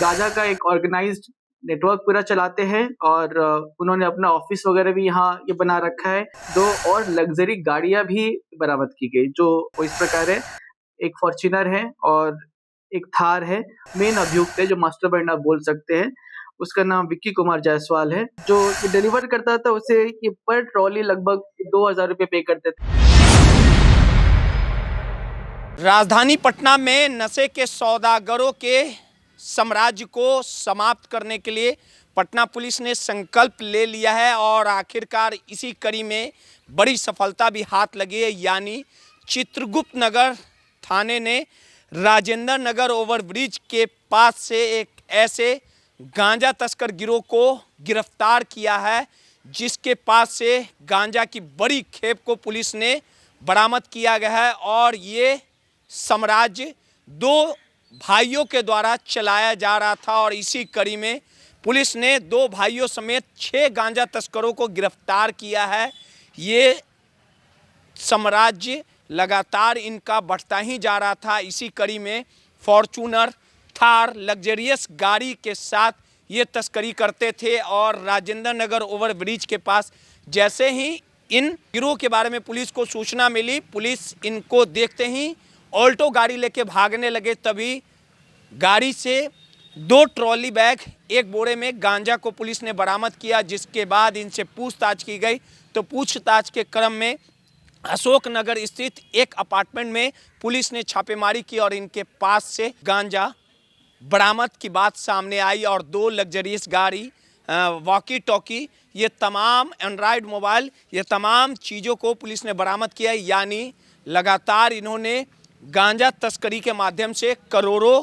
गांजा का एक ऑर्गेनाइज्ड नेटवर्क पूरा चलाते हैं और उन्होंने अपना ऑफिस वगैरह भी यहाँ ये बना रखा है। 2 और लग्ज़री गाड़ियाँ भी बरामद की गई, जो इस प्रकार है। एक फॉर्च्यूनर है और एक थार है। मेन अभियुक्त है, जो मास्टरमाइंड आप बोल सकते हैं, उसका नाम विक्की कुमार जायसवाल है। जो ये डिलीवर करता था, उसे ये पर ट्रॉली लगभग 2000 रुपए पे करते थे। राजधानी पटना में नशे के सौदागरों के साम्राज्य को समाप्त करने के लिए पटना पुलिस ने संकल्प ले लिया है और आखिरकार इसी कड़ी में बड़ी सफलता भी हाथ लगी है। यानी चित्रगुप्त नगर थाने ने राजेंद्र नगर ओवरब्रिज के पास से एक ऐसे गांजा तस्कर गिरोह को गिरफ्तार किया है, जिसके पास से गांजा की बड़ी खेप को पुलिस ने बरामद किया गया है। और ये साम्राज्य 2 भाइयों के द्वारा चलाया जा रहा था और इसी कड़ी में पुलिस ने 2 भाइयों समेत 6 गांजा तस्करों को गिरफ्तार किया है। ये साम्राज्य लगातार इनका बढ़ता ही जा रहा था। इसी कड़ी में फॉर्च्यूनर, थार, लग्जरियस गाड़ी के साथ ये तस्करी करते थे और राजेंद्र नगर ओवरब्रिज के पास जैसे ही इन गिरोह के बारे में पुलिस को सूचना मिली, पुलिस इनको देखते ही ऑल्टो गाड़ी लेके भागने लगे। तभी गाड़ी से 2 ट्रॉली बैग, एक बोरे में गांजा को पुलिस ने बरामद किया, जिसके बाद इनसे पूछताछ की गई। तो पूछताछ के क्रम में अशोक नगर स्थित एक अपार्टमेंट में पुलिस ने छापेमारी की और इनके पास से गांजा बरामद की बात सामने आई और 2 लग्जरियस गाड़ी, वॉकी टॉकी, ये तमाम एंड्रॉयड मोबाइल, ये तमाम चीज़ों को पुलिस ने बरामद किया। यानी लगातार इन्होंने गांजा तस्करी के माध्यम से करोड़ों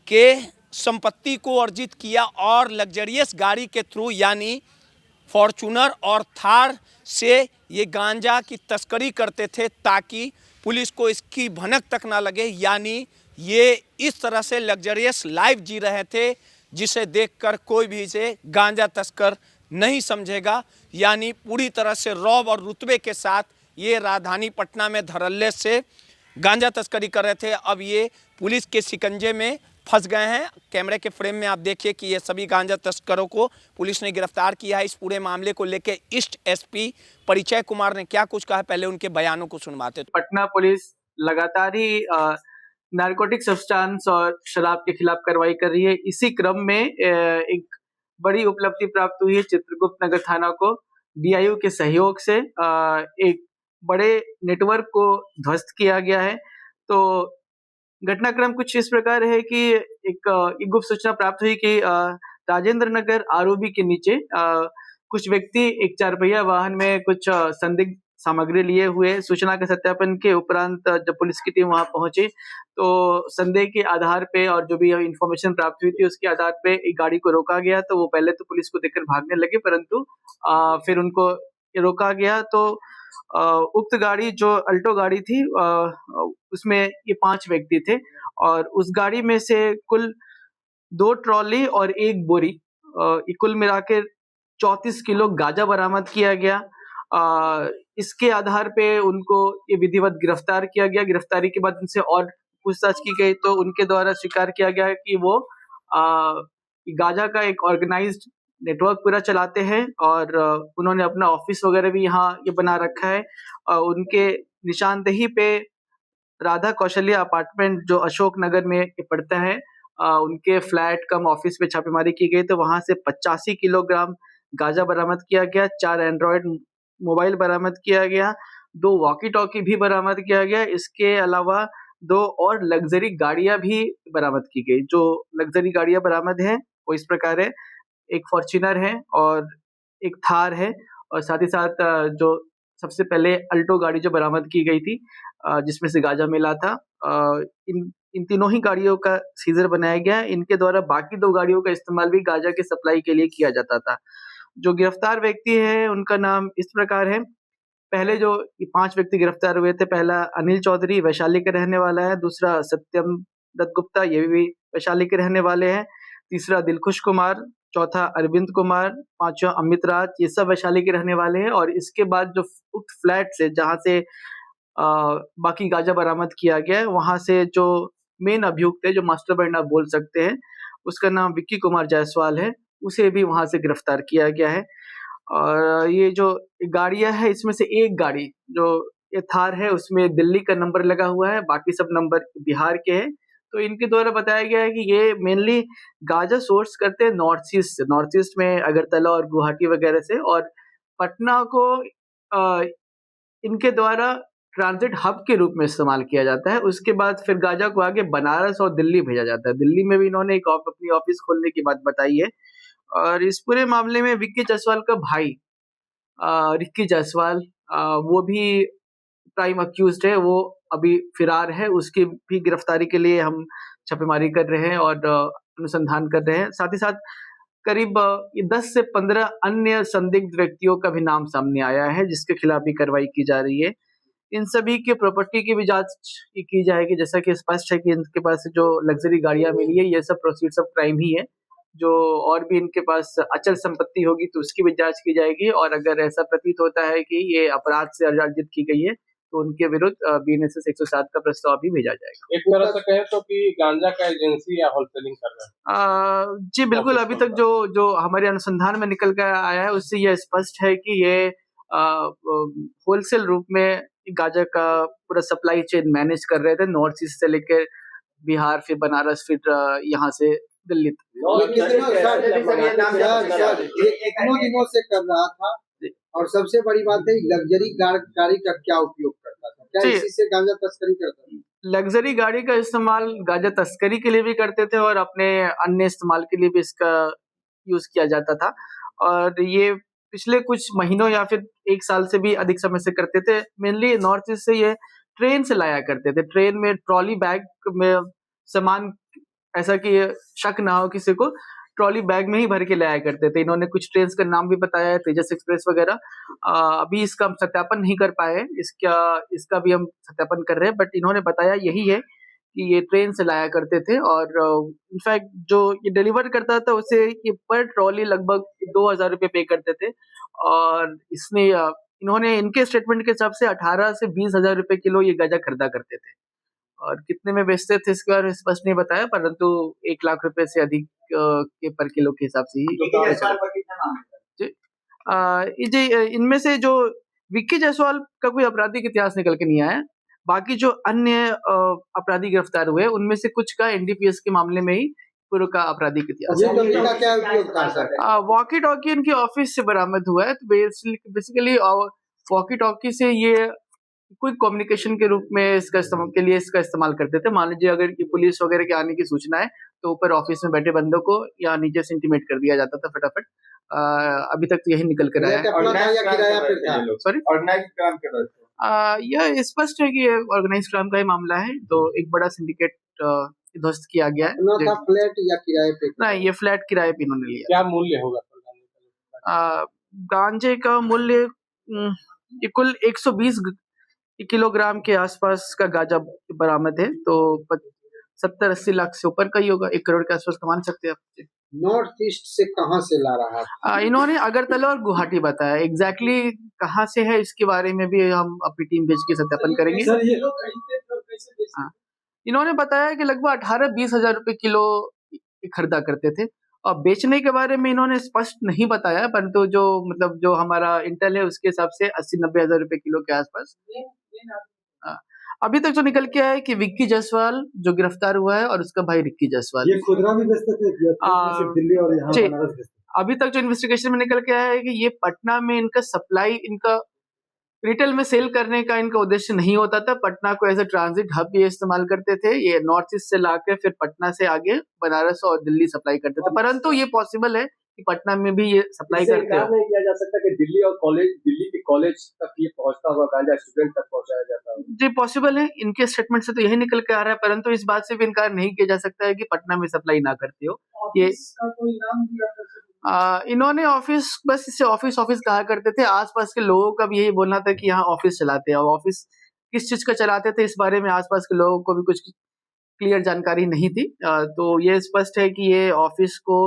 के संपत्ति को अर्जित किया और लग्जरियस गाड़ी के थ्रू यानी फॉर्च्यूनर और थार से ये गांजा की तस्करी करते थे, ताकि पुलिस को इसकी भनक तक ना लगे। यानी ये इस तरह से लग्जरियस लाइफ जी रहे थे, जिसे देखकर कोई भी इसे गांजा तस्कर नहीं समझेगा। यानी पूरी तरह से रौब और रुतबे के साथ ये राजधानी पटना में धड़ल्ले से गांजा तस्करी कर रहे थे। अब ये पुलिस के शिकंजे में फंस गए हैं। कैमरे के फ्रेम में आप देखिए कि ये सभी गांजा तस्करों को पुलिस ने गिरफ्तार किया है। इस पूरे मामले को लेकर ईस्ट एसपी परिचय कुमार ने क्या कुछ कहा, पहले उनके बयानों को सुनवाते। पटना पुलिस लगातार ही नारकोटिक सब्सटेंस और शराब के खिलाफ कार्रवाई कर रही है। इसी क्रम में एक बड़ी उपलब्धि प्राप्त हुई है चित्रगुप्त नगर थाना को। डीआईयू के सहयोग से एक बड़े नेटवर्क को ध्वस्त किया गया है। तो घटनाक्रम कुछ इस प्रकार है कि एक गुप्त सूचना प्राप्त हुई कि राजेंद्र नगर आरओबी के नीचे कुछ व्यक्ति एक 4 पहिया वाहन में कुछ संदिग्ध सामग्री लिए हुए। सूचना के सत्यापन के उपरांत जब पुलिस की टीम वहां पहुंची, तो संदेह के आधार पे और जो भी इंफॉर्मेशन प्राप्त हुई थी, उसके आधार पे एक गाड़ी को रोका गया। तो वो पहले तो पुलिस को देखकर भागने लगे, परंतु फिर उनको रोका गया। तो उक्त गाड़ी जो अल्टो गाड़ी थी, उसमें ये 5 व्यक्ति थे और उस गाड़ी में से कुल 2 ट्रॉली और 1 बोरी, कुल मिला के 34 किलो गांजा बरामद किया गया। इसके आधार पे उनको ये विधिवत गिरफ्तार किया गया। गिरफ्तारी के बाद उनसे और पूछताछ की गई, तो उनके द्वारा स्वीकार किया गया कि वो गांजा का एक ऑर्गेनाइज्ड नेटवर्क पूरा चलाते हैं और उन्होंने अपना ऑफिस वगैरह भी यहाँ ये बना रखा है। उनके निशानदेही पे राधा कौशल्या अपार्टमेंट जो अशोक नगर में पड़ता है, उनके फ्लैट कम ऑफिस में छापेमारी की गई। तो वहां से 85 किलोग्राम गांजा बरामद किया गया, 4 एंड्रॉयड मोबाइल बरामद किया गया, 2 वॉकी टॉकी भी बरामद किया गया। इसके अलावा 2 और लग्जरी गाड़ियां भी बरामद की गई। जो लग्जरी गाड़ियां बरामद हैं वो इस प्रकार है, एक फॉर्च्यूनर है और एक थार है, और साथ ही साथ जो सबसे पहले अल्टो गाड़ी जो बरामद की गई थी, जिसमें से गांजा मिला था, इन तीनों ही गाड़ियों का सीजर बनाया गया है। इनके द्वारा बाकी 2 गाड़ियों का इस्तेमाल भी गांजा के सप्लाई के लिए किया जाता था। जो गिरफ्तार व्यक्ति है उनका नाम इस प्रकार है। पहले जो 5 व्यक्ति गिरफ्तार हुए थे, पहला अनिल चौधरी वैशाली के रहने वाला है, दूसरा सत्यम दत्त गुप्ता, ये भी वैशाली के रहने वाले हैं, तीसरा दिलखुश कुमार, चौथा अरविंद कुमार, 5वां अमित राज, ये सब वैशाली के रहने वाले हैं। और इसके बाद जो उक्त फ्लैट से जहां से बाकी गांजा बरामद किया गया है, वहां से जो मेन अभियुक्त है, जो मास्टरमाइंड आप बोल सकते हैं, उसका नाम विक्की कुमार जायसवाल है, उसे भी वहाँ से गिरफ्तार किया गया है। और ये जो गाड़ियाँ हैं इसमें से एक गाड़ी जो ये थार है उसमें दिल्ली का नंबर लगा हुआ है, बाकी सब नंबर बिहार के हैं। तो इनके द्वारा बताया गया है कि ये मेनली गांजा सोर्स करते हैं नॉर्थ ईस्ट से, नॉर्थ ईस्ट में अगरतला और गुवाहाटी वगैरह से, और पटना को अ, इनके द्वारा ट्रांजिट हब के रूप में इस्तेमाल किया जाता है। उसके बाद फिर गांजा को आगे बनारस और दिल्ली भेजा जाता है। दिल्ली में भी इन्होंने एक अपनी ऑफिस खोलने की बात बताई है। और इस पूरे मामले में विक्की जायसवाल का भाई रिक्की जायसवाल वो भी प्राइम अक्यूज्ड है, वो अभी फरार है। उसकी भी गिरफ्तारी के लिए हम छापेमारी कर रहे हैं और अनुसंधान कर रहे हैं। साथ ही साथ करीब 10 से 15 अन्य संदिग्ध व्यक्तियों का भी नाम सामने आया है जिसके खिलाफ भी कार्रवाई की जा रही है। इन सभी के प्रॉपर्टी की भी जांच की जाएगी, जैसा कि स्पष्ट है कि इनके पास जो लग्जरी गाड़ियां मिली है ये सब प्रोसीड्स ऑफ क्राइम ही है। जो और भी इनके पास अचल संपत्ति होगी तो उसकी भी जांच की जाएगी, और अगर ऐसा प्रतीत होता है कि ये अपराध से अर्जित की गई है तो उनके विरुद्ध बीएनएसएस 107 का प्रस्ताव भी भेजा जाएगा। एक तरह से कहें तो कि गांजा का एजेंसी या होलसेलिंग कर रहा है। जी बिल्कुल, अभी तक जो जो हमारे अनुसंधान में निकल कर आया है उससे यह स्पष्ट है कि ये होलसेल रूप में गांजा का पूरा सप्लाई चेन मैनेज कर रहे थे, नॉर्थ ईस्ट से लेकर बिहार, फिर बनारस, फिर यहाँ से दिल्ली तक। इतनों दिनों से कर रहा था, और सबसे बड़ी बात है लग्जरी गाड़ी का क्या उपयोग करता था, क्या इसी से गांजा तस्करी करता था? लग्जरी गाड़ी का इस्तेमाल गांजा तस्करी के लिए भी करते थे और अपने अन्य इस्तेमाल के लिए भी इसका यूज किया जाता था। और ये पिछले कुछ महीनों या फिर 1 साल से भी अधिक समय से करते थे। मेनली नॉर्थ ईस्ट से ये ट्रेन से लाया करते थे। ट्रेन में ट्रॉली बैग में सामान, ऐसा कि शक ना हो किसी को, ट्रॉली बैग में ही भर के लाया करते थे। इन्होंने कुछ ट्रेन का नाम भी बताया है, तेजस एक्सप्रेस वगैरह। अभी इसका हम सत्यापन नहीं कर पाए, इसका भी हम सत्यापन कर रहे हैं, बट इन्होंने बताया यही है कि ये ट्रेन से लाया करते थे। और इनफैक्ट जो ये डिलीवर करता था उसे ये पर ट्रॉली लगभग 2,000 रुपये पे करते थे। और इसमें इन्होंने इनके स्टेटमेंट के हिसाब से 18 से 20,000 रुपये किलो ये गांजा खरीदा करते थे। और कितने में बेचते थे इसके बारे में स्पष्ट नहीं बताया, परंतु 1 लाख रुपए से अधिक के पर किलो के हिसाब से ही। इनमें से जो विक्की जायसवाल का कोई आपराधिक इतिहास निकल के नहीं आया, बाकी जो अन्य अपराधी गिरफ्तार हुए उनमें से कुछ का एनडीपीएस के मामले में ही पूर्व का आपराधिक इतिहास है। वॉकी टॉकी इनकी ऑफिस से बरामद हुआ है। तो बेसिकली वॉकी टॉकी से ये क्विक कम्युनिकेशन के रूप में इसका इस्तेमाल करते थे। मान लीजिए अगर पुलिस वगैरह के आने की सूचना है तो ऊपर ऑफिस में बैठे बंदों को या नीचे से इंटीमेट कर दिया जाता था फटाफट। अभी तक तो यही निकल कर आया है। सॉरी, यह स्पष्ट है कि ऑर्गेनाइज क्राइम का ही मामला है। तो एक बड़ा सिंडिकेट ध्वस्त किया गया है। फ्लैट या किराए पे? नहीं, ये फ्लैट किराए पे इन्होंने लिया। क्या मूल्य होगा गांजे का मूल्य कुल 120 किलोग्राम के आसपास का गांजा बरामद है। तो 70-80 लाख से ऊपर का ही होगा, 1 करोड़ के आसपास का मान सकते हैं आप। नॉर्थ ईस्ट से कहां से ला रहा है? इन्होंने अगरतला और गुवाहाटी बताया। एग्जैक्टली कहां से है इसके बारे में भी हम अपनी टीम भेज के सत्यापन करेंगे। इन्होंने बताया कि लगभग 18-20 हजार रुपए किलो खरीदा करते थे। और बेचने के बारे में इन्होंने स्पष्ट नहीं बताया, परंतु जो हमारा इंटेल है उसके हिसाब से 80-90 हजार रुपए किलो के आसपास। अभी तक जो निकल के आया है कि विक्की जायसवाल जो गिरफ्तार हुआ है और उसका भाई रिक्की जायसवाल, ये खुदरा भी बेचते थे दिल्ली और यहाँ बनारस बेचते थे। अभी तक जो इन्वेस्टिगेशन में निकल के आया है कि ये पटना में इनका सप्लाई, इनका रिटेल में सेल करने का इनका उद्देश्य नहीं होता था। पटना को एज ए ट्रांजिट हब ये इस्तेमाल करते थे। ये नॉर्थ ईस्ट से लाके फिर पटना से आगे बनारस और दिल्ली सप्लाई करते थे। परंतु ये पॉसिबल है कि पटना में भी ये सप्लाई करते हैं। नहीं किया जा सकता कि दिल्ली के कॉलेज तक ये पहुंचता हुआ गांजा स्टूडेंट तक पहुंचाया जाता है। जी पॉसिबल है, इनके स्टेटमेंट से तो यही निकल के आ रहा है। परंतु इस बात से भी इनकार नहीं किया जा सकता है कि पटना में सप्लाई ना करते हो। ये कोई नाम दिया इन्होंने ऑफिस, बस इसे ऑफिस कहा करते थे। आसपास के लोगों का भी यही बोलना था कि यहाँ ऑफिस चलाते हैं। ऑफिस किस चीज का चलाते थे इस बारे में आसपास के लोगों को भी कुछ क्लियर जानकारी नहीं थी। तो ये स्पष्ट है कि ये ऑफिस को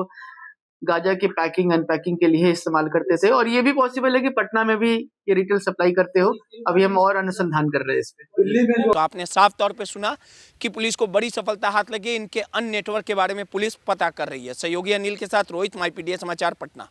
गांजा की पैकिंग अनपैकिंग के लिए इस्तेमाल करते थे। और ये भी पॉसिबल है कि पटना में भी ये रिटेल सप्लाई करते हो। अभी हम और अनुसंधान कर रहे हैं इस पे। तो आपने साफ तौर पे सुना कि पुलिस को बड़ी सफलता हाथ लगी। इनके अन्य नेटवर्क के बारे में पुलिस पता कर रही है। सहयोगी अनिल के साथ रोहित, माईपीडीए समाचार, पटना।